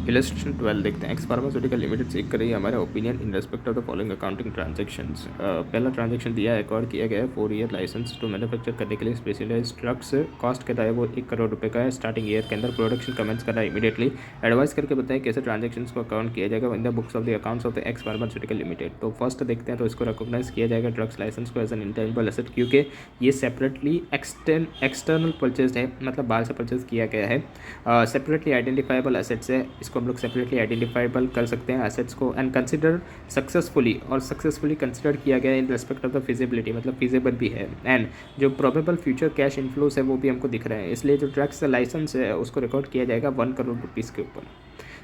Illustration 12 देखते हैं। X pharmaceutical limited check कर रही है हमारा opinion in respect of the following accounting transactions. पहला ट्रांजेक्शन दिया है, एक्वायर किया गया है 4 ईयर लाइसेंस टू मैन्युफैक्चर करने के लिए स्पेशलाइज ट्रक्स। कॉस्ट क्या है वो 1 करोड़ रुपए का है। स्टार्टिंग ईयर के अंदर प्रोडक्शन कमेंस करना है इमीडिएटली। एडवाइस करके बताएं कैसे ट्रांजेक्शन्स को अकाउंट किया जाएगा in the books of the accounts of the x pharmaceutical limited. तो फर्स्ट देखते हैं, तो इसको रिकॉग्नाइज किया जाएगा ड्रग्स लाइसेंस को एज एन इंटेंजिबल एसेट, क्योंकि ये सेपरेटली एक्सटर्नल परचेज है, मतलब बाहर से परचेज किया गया है। सेपरेटली आइडेंटिफाइबल एसेट्स है, इसको हम लोग सेपरेटली आइडेंटिफाइबल कर सकते हैं एसेट्स को। एंड कंसिडर सक्सेसफुली कंसिडर किया गया इन रेस्पेक्ट ऑफ द फिजिबिलिटी, मतलब फिजिबल भी है। एंड जो प्रोबेबल फ्यूचर कैश इनफ्लोस है वो भी हमको दिख रहे हैं, इसलिए जो ड्रग्स लाइसेंस है उसको रिकॉर्ड किया जाएगा 1 करोड़ रुपीज़ के ऊपर।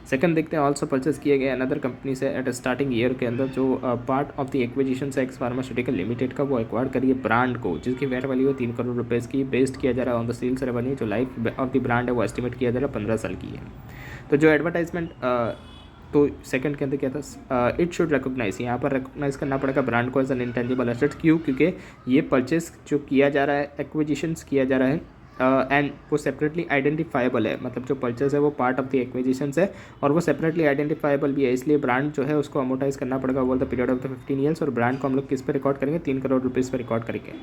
सेकंड देखते हैं, ऑल्सो परचेज किया गया अनदर कंपनी से एट स्टार्टिंग ईयर के अंदर, जो पार्ट ऑफ द एक्विजिशन से एक्स फार्मास्यूटिकल लिमिटेड का वो एक्वायर करिए ब्रांड को, जिसकी फेयर वैल्यू है 3 करोड़ रुपए की। बेस्ड किया जा रहा है ऑन द सेल्स रेवेन्यू, जो लाइफ ऑफ द ब्रांड है वो एस्टिमेट किया जा रहा है 15 साल की है। तो जो एडवर्टाइजमेंट तो सेकंड के अंदर क्या था, इट शुड रिकॉग्नाइज, यहाँ पर रिकॉग्नाइज करना पड़ेगा ब्रांड को एज एन इंटेंजिबल एसेट। क्यों? क्योंकि ये परचेज जो किया जा रहा है, एक्विजिशंस किया जा रहा है, एंड वो सेपरेटली आइडेंटिफाइबल है, मतलब जो परचेज है वो पार्ट ऑफ द एक्विजिशंस है और वो सेपरेटली आइडेंटिफाइबल भी है, इसलिए ब्रांड जो है उसको अमोटाइज करना पड़ेगा over the period of the 15 years. और ब्रांड को हम लोग किस पे रिकॉर्ड करेंगे, 3 करोड़ रुपीज़ पे रिकॉर्ड करेंगे।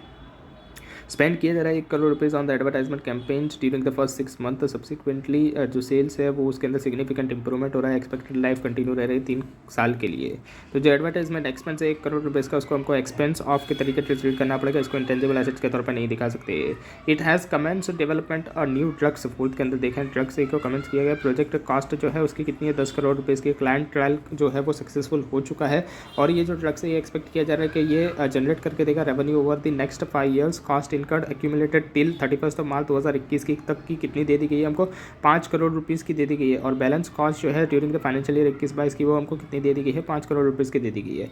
स्पेंड किया जा रहा है 1 crore rupees on the advertisement campaigns during the first 6 month. Subsequently जो सेल्स है वो उसके अंदर सिग्निफिकेंट इंप्रूवमेंट हो रहा है, एक्सपेक्टेड लाइफ कंटिन्यू रह रही है 3 साल के लिए। तो जो एडवर्टाइजमेंट एक्सपेंस है 1 करोड़ रुपीज़ का, उसको हमको एक्सपेंस ऑफ के तरीके से ट्रीट करना पड़ेगा, इसको इंटेंजिबल एसेट्स के तौर पर नहीं दिखा सकते। इट हैज़ कमेंस डेवलपमेंट और न्यू ड्रग्स, फोर्थ के अंदर देखें ड्रग्स को कमेंस किया गया। प्रोजेक्ट कॉस्ट जो है उसकी कितनी है, 10 करोड़ रुपीज़ की। क्लाइंट ट्रायल जो है वो सक्सेसफुल हो चुका है और ये जो ड्रग्स है ये एक्सपेक्ट किया जा रहा है कि ये जनरेट करके देगा revenue over the next 5 years. Cost incurred accumulated till 31 मार्च 2021 की तक की कितनी दे दी गई है, हमको 5 करोड़ रुपीज़ की दे दी गई है। और बैलेंस कॉस्ट जो है ड्यूरिंग द फाइनेंशियल ईयर 21-22 की वो हमको कितनी दे दी गई है, 5 करोड़ रुपीज़ की दे दी गई है।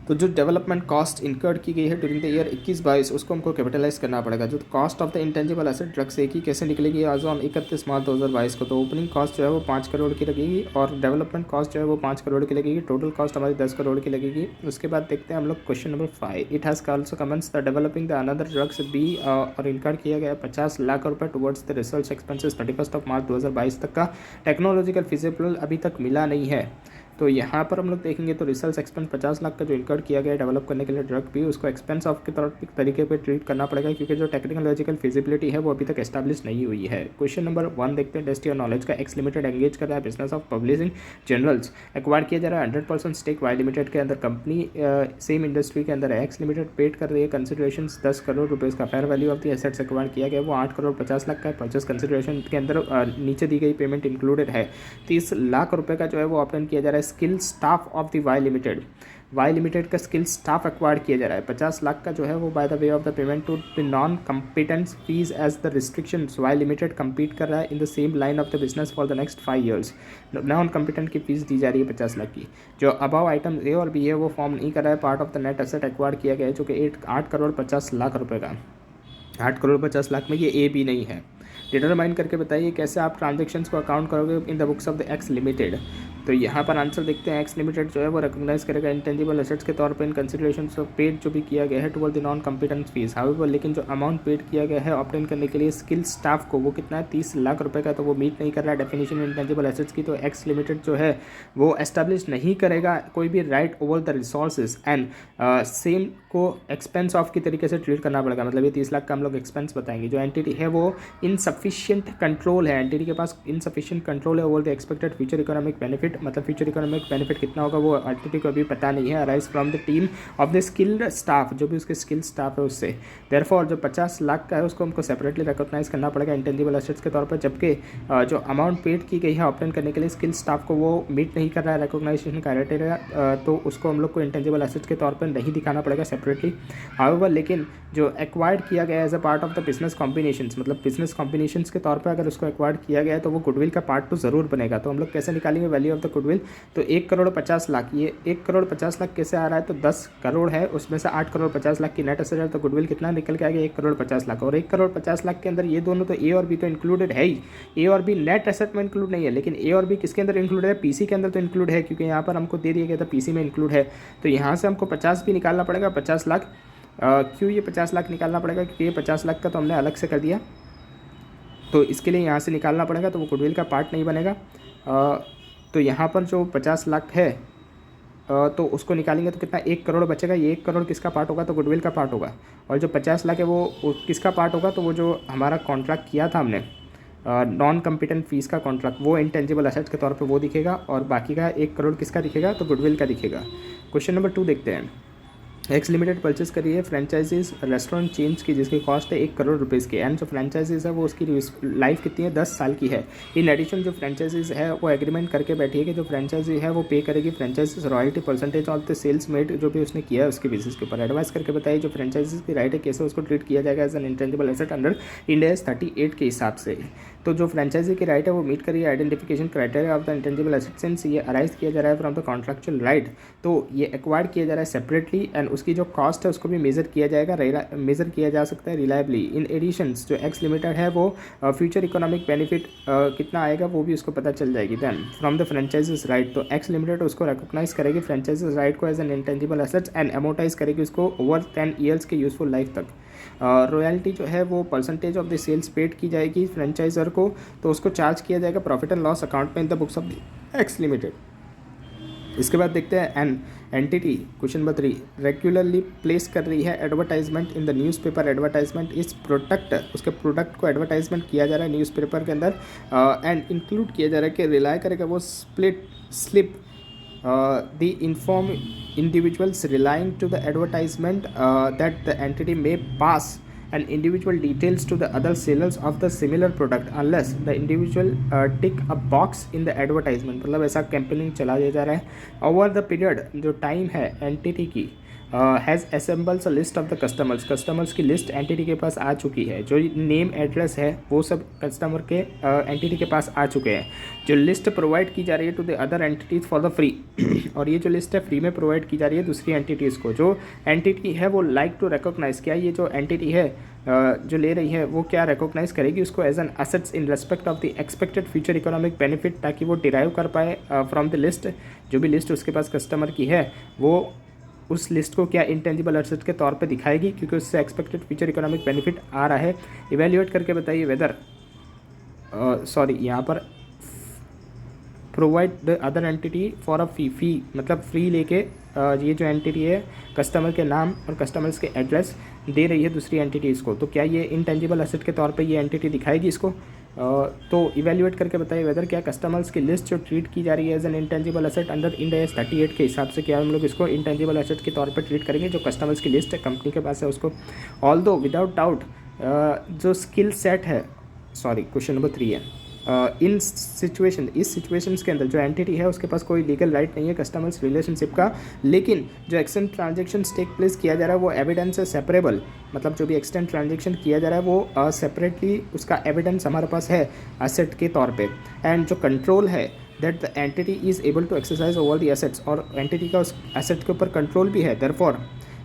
तो जो डेवलपमेंट कॉस्ट इनकर्ड की गई है ड्यूरिंग द ईयर 21-22 उसको हमको कैपिटलाइज करना पड़ेगा। जो cost of the intangible asset drug से की कैसे निकलेगी आज ऑन 31 मार्च 2022 को, तो ओपनिंग कॉस्ट जो है वो 5 करोड़ की लगेगी और डेवलपमेंट कॉस्ट जो है वो 5 करोड़ की लगेगी। टोटल कॉस्ट हमारी 10 करोड़ की लगेगी। उसके बाद देखते हैं हम लोग question number 5। It has also commence the developing the another drugs B और इनकर्ड किया गया 50 लाख रुपये towards the research expenses 31 March 2022 तक का। टेक्नोलॉजिकल फिजिबल अभी तक मिला नहीं है, तो यहाँ पर हम लोग देखेंगे तो रिसर्च एक्सपेंस 50 लाख का जो इनकर्ड किया गया है डेवलप करने के लिए ड्रग भी, उसको एक्सपेंस ऑफ के तरीके पे ट्रीट करना पड़ेगा, क्योंकि जो टेक्नोलॉजिकल फिजिबिलिटी है वो अभी तक एस्टैब्लिश नहीं हुई है। क्वेश्चन नंबर 1 देखते हैं, टेस्ट योर नॉलेज का। एक्स लिमिटेड एंगेज कर रहा है business of publishing journals. Acquire किया जा रहा है 100% स्टेक वाई लिमिटेड के अंदर, कंपनी सेम इंडस्ट्री के अंदर है। एक्स लिमिटेड पेड कर रही है कंसिडरेशन 10 करोड़ रुपीज़ का। Fair value of the assets acquire किया गया वो 8 करोड़ 50 लाख का है। परचेस कंसिडरेशन के अंदर नीचे दी गई पेमेंट इंक्लूडेड है 30 लाख रुपये का जो है वो ऑप्टेन किया जा रहा है। Skill staff of the Y limited का स्किल स्टाफ एक्वायर किया जा रहा है 50 लाख का जो है वो by the way of the payment to the non competence fees as the restrictions. Y limited compete कर रहा है in the same line of the business for the next 5 years. Non competent की फीस दी जा रही है 50 लाख की। जो अबाव आइटम ए और बी है वो फॉर्म नहीं कर रहा है part of the net asset acquire किया गया है, जो कि 8 करोड़ 50 लाख रुपये का। 8 करोड़ 50 लाख में ये ए बी नहीं है। डिटरमाइन करके बताइए कैसे आप ट्रांजेक्शन्स को अकाउंट करोगे in the books of the x limited. तो यहाँ पर आंसर देखते हैं, एक्स लिमिटेड जो है वो रिकॉग्नाइज करेगा इंटेंजिबल एसेट्स के तौर पे इन कंसिडरेशन ऑफ पेड जो भी किया गया है toward the non competence fees. However लेकिन जो अमाउंट पेड किया गया है ऑब्टेन करने के लिए स्किल स्टाफ को वो कितना है 30 लाख रुपए का, तो वो मीट नहीं कर रहा है डेफिनेशन इंटेंजिबल एसेट्स की। तो एक्स लिमिटेड जो है वो एस्टैब्लिश नहीं करेगा कोई भी right over the resources and same को एक्सपेंस ऑफ की तरीके से ट्रीट करना पड़ेगा। मतलब ये 30 लाख का हम लोग एक्सपेंस बताएंगे। जो एंटिटी है वो इनसफिशिएंट कंट्रोल है, एंटिटी के पास इनसफिशिएंट कंट्रोल है over the expected future economic benefit. मतलब फ्यूचर इकोनॉमिक बेनिफिट कितना होगा वो एंटिटी को अभी पता नहीं है। Arise from the team of the skilled staff, जो भी उसके स्किल स्टाफ है उससे। देयरफॉर जो 50 लाख का है उसको हमको सेपरेटली रिकॉग्नाइज करना पड़ेगा इंटेंजिबल एसेट्स के तौर पर, जबकि जो अमाउंट पेड की गई है ऑप्टेन करने के लिए स्किल स्टाफ को वो मीट नहीं कर रहा है रिकॉग्नाइजेशन क्राइटेरिया, तो उसको हम लोग को इंटेंजिबल एसेट्स के तौर पर नहीं दिखाना पड़ेगा सेपरेटली। हाउएवर लेकिन जो एक्वायर्ड किया गया as a part of the business combinations, मतलब बिजनेस कॉम्बिनेशंस के तौर पर अगर उसको एक्वायर्ड किया गया है तो वो गुडविल का पार्ट तो ज़रूर बनेगा। तो हम लोग कैसे निकालेंगे वैल्यू ऑफ द गुडविल, तो 1 करोड़ 50 लाख, ये 1 करोड़ 50 लाख कैसे आ रहा है, तो 10 करोड़ है उसमें से 8 करोड़ 50 लाख की नेट एसेट है, तो गुडविल कितना निकल के आ गया 1 करोड़ 50 लाख। और 1 करोड़ 50 लाख के अंदर ये दोनों तो ए और बी तो इंक्लूडेड है ही, ए और बी नेट एसेट में इंक्लूड नहीं है, लेकिन ए और बी किसके अंदर इंक्लूड है, पीसी के अंदर तो इंक्लूड है, क्योंकि यहाँ पर हमको दे दिया गया था पीसी में इंक्लूड है। तो यहाँ से हमको 50 भी निकालना पड़ेगा, 50 लाख। क्यों ये 50 लाख निकालना पड़ेगा, क्योंकि ये 50 लाख का तो हमने अलग से कर दिया, तो इसके लिए यहाँ से निकालना पड़ेगा, तो वो गुडविल का पार्ट नहीं बनेगा। तो यहाँ पर जो 50 लाख है तो उसको निकालेंगे तो कितना 1 करोड़ बचेगा। ये 1 करोड़ किसका पार्ट होगा, तो गुडविल का पार्ट होगा। और जो 50 लाख है वो किसका पार्ट होगा, तो वो जो हमारा कॉन्ट्रैक्ट किया था हमने नॉन कम्पिटेंट फीस का कॉन्ट्रैक्ट, वो इंटेंजिबल एसेट्स के तौर पे वो दिखेगा। और बाकी का 1 करोड़ किसका दिखेगा, तो गुडविल का दिखेगा। क्वेश्चन नंबर 2 देखते हैं। एक्स लिमिटेड परचेज करी है फ्रेंचाइजीज रेस्टोरेंट चेंज की जिसकी कॉस्ट है 1 करोड़ रुपीज़ की। एंड जो फ्रेंचाइजीज है वो उसकी लाइफ कितनी है, 10 साल की है। इन एडिशन जो फ्रेंचाइजीज है वो एग्रीमेंट करके बैठी है कि जो फ्रेंचाइजी है वो पे करेगी franchisees royalty percentage of the sales made जो भी उसने किया है उसके बेसिस के ऊपर। एडवाइस करके बताइए जो फ्रेंचाइजीज की राइट है कैसे उसको ट्रीट किया जाएगा as an intangible asset under India's 38 के हिसाब से। तो जो फ्रेंचाइजी की राइट है वो मीट करिए identification criteria of the intangible asset since ये अराइज किया जा रहा है फ्रॉम द कॉन्ट्रैक्चुअल राइट, तो ये एक्वायर्ड किया जा रहा है सेपरेटली एंड उसकी जो कॉस्ट है उसको भी मेजर किया जाएगा, मेजर किया जा सकता है रिलायबली। इन एडिशंस जो एक्स लिमिटेड है वो फ्यूचर इकोनॉमिक बेनिफिट कितना आएगा वो भी उसको पता चल जाएगी। Then from the franchisees right, तो एक्स लिमिटेड उसको रिकॉग्नाइज करेगी फ्रेंचाइजीज राइट को as an intangible assets and amortise करेगी उसको ओवर 10 ईयर्स के यूजफुल लाइफ तक। रॉयल्टी जो है वो percentage of the sales paid की जाएगी फ्रेंचाइजर को, तो उसको चार्ज किया जाएगा प्रॉफिट एंड लॉस अकाउंट में in the books of the x limited. इसके बाद देखते हैं an entity question number 3 regularly place कर रही है advertisement in the newspaper. Advertisement इस प्रोडक्ट उसके प्रोडक्ट को एडवर्टाइजमेंट किया जा रहा है न्यूज़पेपर के अंदर एंड इंक्लूड किया जा रहा है कि रिलाई करेगा वो slip the inform individuals relying to the advertisement that the entity may pass and individual details to the other sellers of the similar product unless the individual tick a box in the advertisement। मतलब ऐसा campaigning चला जा रहा है over the period जो time है entity की has assembles a list of the customers की लिस्ट एंटिटी के पास आ चुकी है। जो नेम एड्रेस है वो सब कस्टमर के एंटिटी के पास आ चुके हैं। जो लिस्ट प्रोवाइड की जा रही है to the other entities for the free और ये जो लिस्ट है फ्री में प्रोवाइड की जा रही है दूसरी एंटिटीज़ को। जो एंटिटी है वो लाइक टू रिकॉग्नाइज, क्या ये जो एंटिटी है जो ले रही है वो क्या रिकॉग्नाइज करेगी उसको as an assets in respect of the expected future economic benefit, ताकि वो डिराइव कर पाए फ्रॉम द लिस्ट। जो भी लिस्ट उसके पास कस्टमर की है वो उस लिस्ट को क्या इंटेंजिबल एसेट के तौर पे दिखाएगी क्योंकि उससे एक्सपेक्टेड फ्यूचर इकोनॉमिक बेनिफिट आ रहा है। इवेल्युएट करके बताइए वेदर यहाँ पर provide the other entity for a fee मतलब फ्री लेके ये जो एंटिटी है कस्टमर के नाम और कस्टमर्स के एड्रेस दे रही है दूसरी एंटिटीज़ को, तो क्या ये इंटेंजिबल एसेट के तौर पे ये एंटिटी दिखाएगी इसको। तो इवेल्युएट करके बताइए वेदर क्या कस्टमर्स की लिस्ट जो ट्रीट की जा रही है as an intangible asset under Ind AS 38 के हिसाब से क्या हम लोग इसको इंटेंजिबल एसेट के तौर पे ट्रीट करेंगे। जो कस्टमर्स की लिस्ट है कंपनी के पास है उसको। ऑल्दो विदाउट डाउट जो स्किल सेट है क्वेश्चन नंबर 3 है इस सिचुएशंस के अंदर जो एंटिटी है उसके पास कोई लीगल राइट नहीं है कस्टमर्स रिलेशनशिप का, लेकिन जो एक्सटेंड ट्रांजेक्शन टेक प्लेस किया जा रहा है वो एविडेंस है सेपरेबल, मतलब जो भी एक्सटेंड ट्रांजेक्शन किया जा रहा है वो सेपरेटली उसका एविडेंस हमारे पास है एसेट के तौर पे। एंड जो कंट्रोल है that the entity is able to exercise over the assets, और एंटिटी का उस एसेट के ऊपर कंट्रोल भी है। देयरफॉर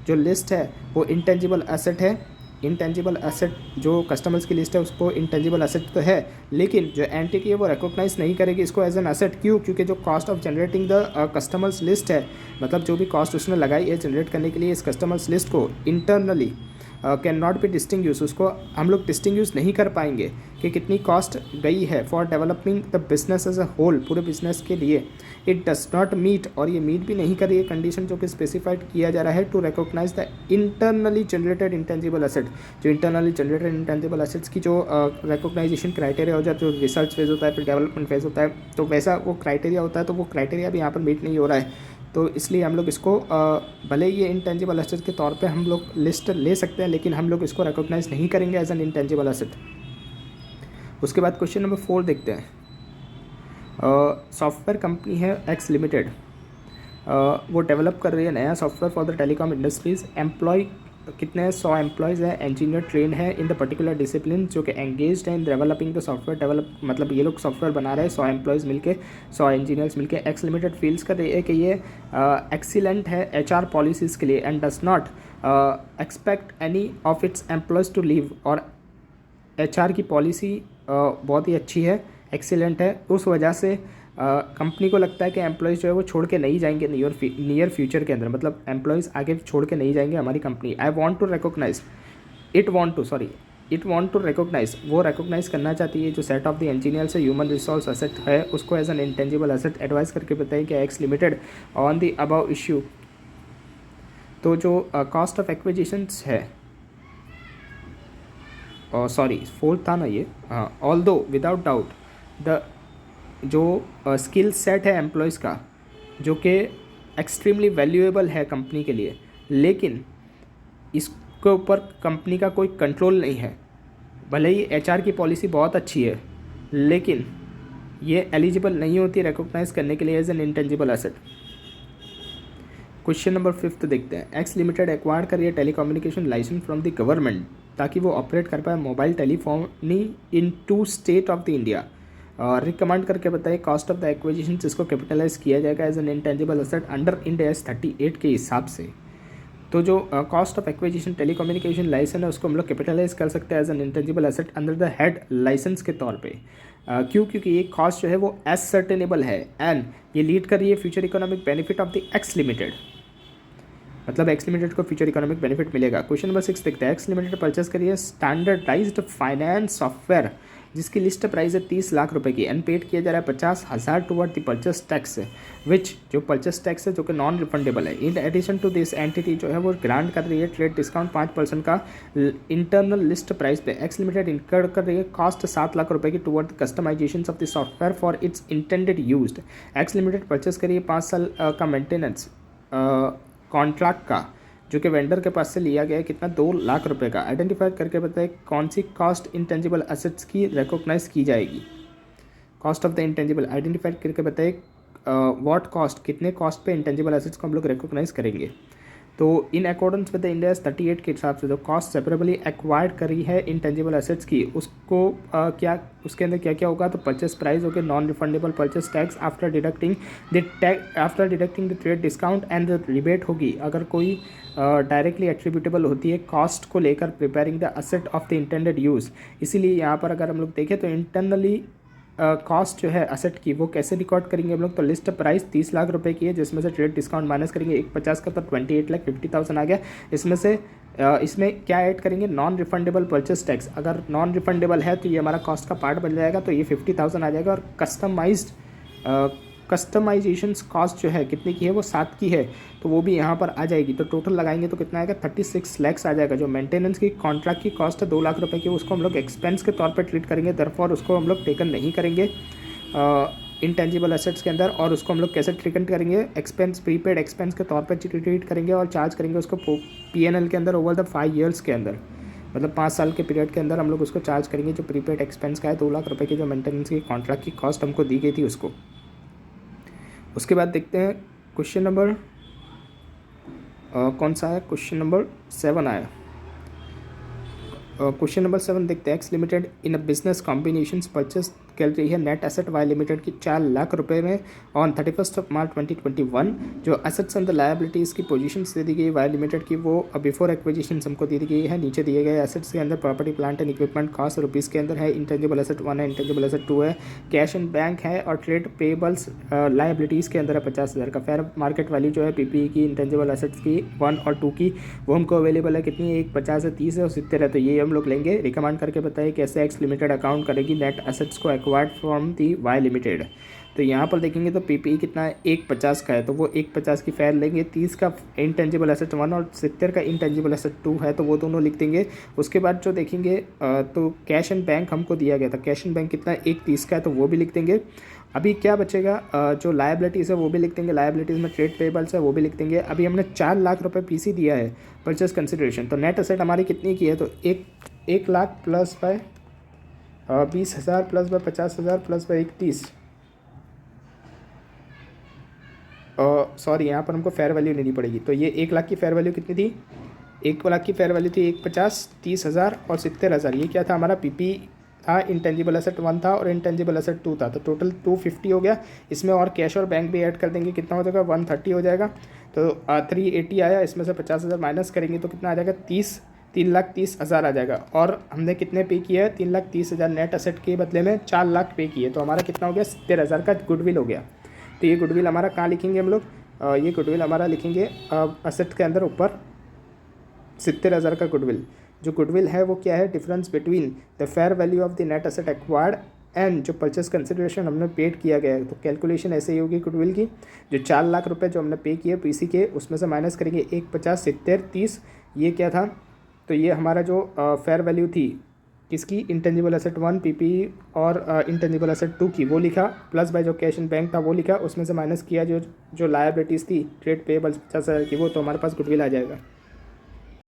जो लिस्ट है वो इंटेंजिबल एसेट है। इंटेंजिबल एसेट जो कस्टमर्स की लिस्ट है उसको इंटेंजिबल एसेट तो है, लेकिन जो एंटिटी है वो रिकॉग्नाइज नहीं करेगी इसको एज एन एसेट। क्यों? क्योंकि जो cost of generating the customers list है, मतलब जो भी कॉस्ट उसने लगाई है जनरेट करने के लिए इस कस्टमर्स लिस्ट को इंटरनली कैन नॉट बी डिस्टिंग्यूश, उसको हम लोग डिस्टिंग्यूश नहीं कर पाएंगे कि कितनी कॉस्ट गई है for developing the business as a whole, पूरे बिजनेस के लिए। इट डज नॉट मीट, और ये मीट भी नहीं कर रही है कंडीशन जो कि स्पेसिफाइड किया जा रहा है to recognise the internally generated intangible asset. जो इंटरनली जनरेटेड इंटेंजिबल एसेट्स की जो रिकॉग्नाइजेशन क्राइटेरिया हो जाता है, जो रिसर्च फेज होता है फिर डेवलपमेंट फेज होता है, तो वैसा वो क्राइटेरिया होता है, तो वो क्राइटेरिया भी यहाँ पर मीट नहीं हो रहा है। तो इसलिए हम लोग इसको भले ये इंटेंजिबल एसेट के तौर पे हम लोग लिस्ट ले सकते हैं, लेकिन हम लोग इसको रिकॉग्नाइज नहीं करेंगे एज एन इंटेंजिबल एसेट। उसके बाद क्वेश्चन नंबर 4 देखते हैं। सॉफ्टवेयर कंपनी है एक्स लिमिटेड, वो डेवलप कर रही है नया software for the telecom industries. Employ कितने 100 एम्प्लॉयज़ हैं, इंजीनियर ट्रेन है इन द पर्टिकुलर डिसिप्लिन, जो कि एंगेज्ड है in developing the software. Develop मतलब ये लोग सॉफ्टवेयर बना रहे हैं 100 एम्प्लॉयज़ मिलके, 100 इंजीनियर्स मिलके। एक्स लिमिटेड फील्स कर रही है कि ये एक्सीलेंट है HR पॉलिसीज़ के लिए and does not expect any of its employees to leave, और HR की पॉलिसी बहुत ही अच्छी है, एक्सीलेंट है। उस वजह से कंपनी को लगता है कि एम्प्लॉयज़ जो है वो छोड़ के नहीं जाएंगे नियर फ्यूचर के अंदर, मतलब एम्प्लॉयज़ आगे छोड़ के नहीं जाएंगे हमारी company. It want to recognise, वो रिकॉग्नाइज करना चाहती है जो set of the engineers human resource asset है उसको as an intangible asset advice करके बताइए कि X limited on the above issue. तो जो कॉस्ट ऑफ एक्विजिशंस है, सॉरी फोर्थ था ना ये, हाँ, ऑल्दो विदाउट डाउट द जो स्किल सेट है एम्प्लॉयज़ का जो कि एक्सट्रीमली वैल्यूएबल है कंपनी के लिए, लेकिन इसके ऊपर कंपनी का कोई कंट्रोल नहीं है। भले ही एचआर की पॉलिसी बहुत अच्छी है, लेकिन ये एलिजिबल नहीं होती रिकॉग्नाइज करने के लिए as an intangible asset. Question number 5 देखते हैं। एक्स लिमिटेड एक्वायर्ड कर रही है telecommunication licence from the government ताकि वो ऑपरेट कर पाए mobile telephony in 2 state of the India. Recommend करके बताइए कॉस्ट ऑफ द एक्विजिशन जिसको कैपिटलाइज किया जाएगा as an intangible asset under Ind AS 38 के हिसाब से। तो जो cost of acquisition telecommunication licence है उसको हम लोग कैपिटलाइज कर सकते हैं as an intangible asset under the head licence के तौर पे। क्योंकि ये कॉस्ट जो है वो एसर्टेनेबल है एंड ये लीड कर रही है future economic benefit of the x limited, मतलब एक्स लिमिटेड को फ्यूचर इकोनॉमिक बेनिफिट मिलेगा। क्वेश्चन नंबर 6 देखते हैं। एक्स लिमिटेड परचेस करिए स्टैंडर्डाइज्ड फाइनेंस सॉफ्टवेयर जिसकी लिस्ट प्राइस है 30 लाख रुपए की एंड पेड किया जा रहा है 50,000 toward the purchase tax, which जो परचेस टैक्स है जो कि नॉन रिफंडेबल है। In addition to this entity जो है वो ग्रांट कर रही है ट्रेड डिस्काउंट 5% का इंटरनल लिस्ट प्राइस पे। एक्स लिमिटेड इनकर कर रही है कॉस्ट 7 लाख रुपए की toward customisation of the software for its intended used. X limited purchase करिए 5 साल का मेंटेनेंस कॉन्ट्रैक्ट का जो कि वेंडर के पास से लिया गया है कितना 2 लाख रुपए का। आइडेंटिफाई करके बताए कौन सी कॉस्ट इंटेंजिबल एसेट्स की रिकॉग्नाइज की जाएगी। Cost of the intangible identify करके बताए व्हाट कॉस्ट, कितने कॉस्ट पे इंटेंजिबल एसेट्स को हम लोग रिकॉग्नाइज करेंगे। तो in accordance with the India 38 के हिसाब से जो कॉस्ट सेपरेबली एक्वायर्ड करी है इंटेंजिबल एसेट्स की उसको क्या उसके अंदर क्या क्या होगा, तो परचेस प्राइस होगा, non refundable purchase tax after deducting the trade discount and the rebate होगी अगर कोई डायरेक्टली एट्रीब्यूटेबल होती है कॉस्ट को लेकर preparing the asset of the intended use. इसीलिए यहाँ पर अगर हम लोग देखें तो इंटरनली कॉस्ट जो है असेट की वो कैसे रिकॉर्ड करेंगे हम लोग, तो लिस्ट प्राइस 30 लाख रुपए की है जिसमें से ट्रेड डिस्काउंट माइनस करेंगे 150 का, तो 28,50,000 आ गया। इसमें से इसमें क्या ऐड करेंगे, नॉन रिफंडेबल परचेस टैक्स। अगर नॉन रिफंडेबल है तो ये हमारा कॉस्ट का पार्ट बन जाएगा, तो ये 50,000 आ जाएगा। और कस्टमाइजेशन कॉस्ट जो है कितने की है, वो 7 की है, तो वो भी यहाँ पर आ जाएगी। तो टोटल लगाएंगे तो कितना आएगा, 36 लैक्स आ जाएगा। जो मेंटेनेंस की कॉन्ट्रैक्ट की कॉस्ट है 2 लाख रुपए की, उसको हम लोग एक्सपेंस के तौर पर ट्रीट करेंगे, देयरफॉर उसको हम लोग टेकन नहीं करेंगे इंटेंजिबल एसेट्स के अंदर। और उसको हम लोग कैसे ट्रीट करेंगे, एक्सपेंस, प्रीपेड एक्सपेंस के तौर पर ट्रीट करेंगे और चार्ज करेंगे उसको PNL के अंदर ओवर द 5 ईयर्स के अंदर, मतलब 5 साल के पीरियड के अंदर हम लोग उसको चार्ज करेंगे। जो प्रीपेड एक्सपेंस का है 2 लाख रुपए की जो मेंटेनेंस की कॉन्ट्रैक्ट की कॉस्ट हमको दी गई थी उसको। उसके बाद देखते हैं क्वेश्चन नंबर कौन सा है, क्वेश्चन नंबर 7 आया। क्वेश्चन नंबर 7 देखते हैं। X limited in a business combination purchase कर रही है नेट एसेट वाई लिमिटेड की 4 लाख रुपए में ऑन 31 मार्च 2021। जो एसेट्स एंड द लायबिलिटीज़ की पोजीशन दे दी गई वाई लिमिटेड की वो बिफोर एक्विजिशन हमको दी गई है। नीचे दिए गए एसेट्स के अंदर property plant and equipment cost rupees के अंदर है, इंटेंजिबल एसेट 1 है, इंटेंजिबल एसेट 2 है, कैश एंड बैंक है और ट्रेड पेबल्स लायबिलिटीज़ के अंदर है 50,000 का। फेयर मार्केट वैल्यू जो है PPE की इंटेंजिबल एसेट्स की 1 और 2 की वो हमको अवेलेबल है कितनी, एक 50 है, 30 है और 70 है, तो ये हम लोग लेंगे। रिकमेंड करके बताइए कैसे एक्स लिमिटेड अकाउंट करेगी नेट एसेट्स को acquired from the Y limited. तो यहाँ पर देखेंगे तो PPE कितना है, 150 का है, तो वो 150 की फेयर लेंगे, 30 का इंटेंजिबल एसेट 1 और 70 का इंटेंजिबल एसेट 2 है, तो वो दोनों लिख देंगे। उसके बाद जो देखेंगे तो कैश एंड बैंक हमको दिया गया था, कैश एंड बैंक कितना है, 130 का है, तो वो भी लिख देंगे। अभी क्या बचेगा, जो लायबिलिटीज़ है वो भी लिख देंगे, लायबिलिटीज़ में ट्रेड पेबल्स है वो भी लिख देंगे। अभी हमने 4 लाख रुपए PC दिया है परचेस कंसिडरेशन, तो नेट एसेट हमारी कितनी की है, तो 1 lakh plus by 20,000 plus by 50,000 plus by 31, sorry यहाँ पर हमको फेयर वैल्यू लेनी पड़ेगी। तो ये 1 लाख की फेयर वैल्यू कितनी थी, 1 लाख की फेयर वैल्यू थी 150, 30,000 और 70,000। ये क्या था हमारा, PPE था, इंटेंजिबल एसेट 1 था और इंटेंजिबल एसेट 2 था, तो टोटल 250 हो गया। इसमें और कैश और बैंक भी ऐड कर देंगे, कितना हो जाएगा, 130 हो जाएगा। तो 380 आया, इसमें से 50,000 माइनस करेंगे तो कितना आ जाएगा, 3,30,000 आ जाएगा। और हमने कितने पे किया है, 3,30,000 नेट एसेट के बदले में 4 लाख पे किए, तो हमारा कितना हो गया, 70,000 का गुडविल हो गया। तो ये गुडविल हमारा कहाँ लिखेंगे हम लोग, ये गुडविल हमारा लिखेंगे एसेट के अंदर ऊपर 70,000 का गुडविल। जो गुडविल है वो क्या है, difference between the fair value of the net asset acquired and जो परचेस कंसिडरेशन हमने पेड किया गया है। तो कैलकुलेशन ऐसे ही होगी गुडविल की, जो 4 लाख रुपए जो हमने पे किए पीसी के, उसमें से माइनस करेंगे 1, 50, 70, 30, ये क्या था, तो ये हमारा जो फेयर वैल्यू थी किसकी, इंटेंजिबल एसेट 1 पीपी और इंटेंजिबल एसेट 2 की, वो लिखा, प्लस बाय जो कैश इन बैंक था वो लिखा, उसमें से माइनस किया जो लायबिलिटीज़ थी ट्रेड पेबल्स 50,000 की, वो तो हमारे पास गुडविल आ जाएगा।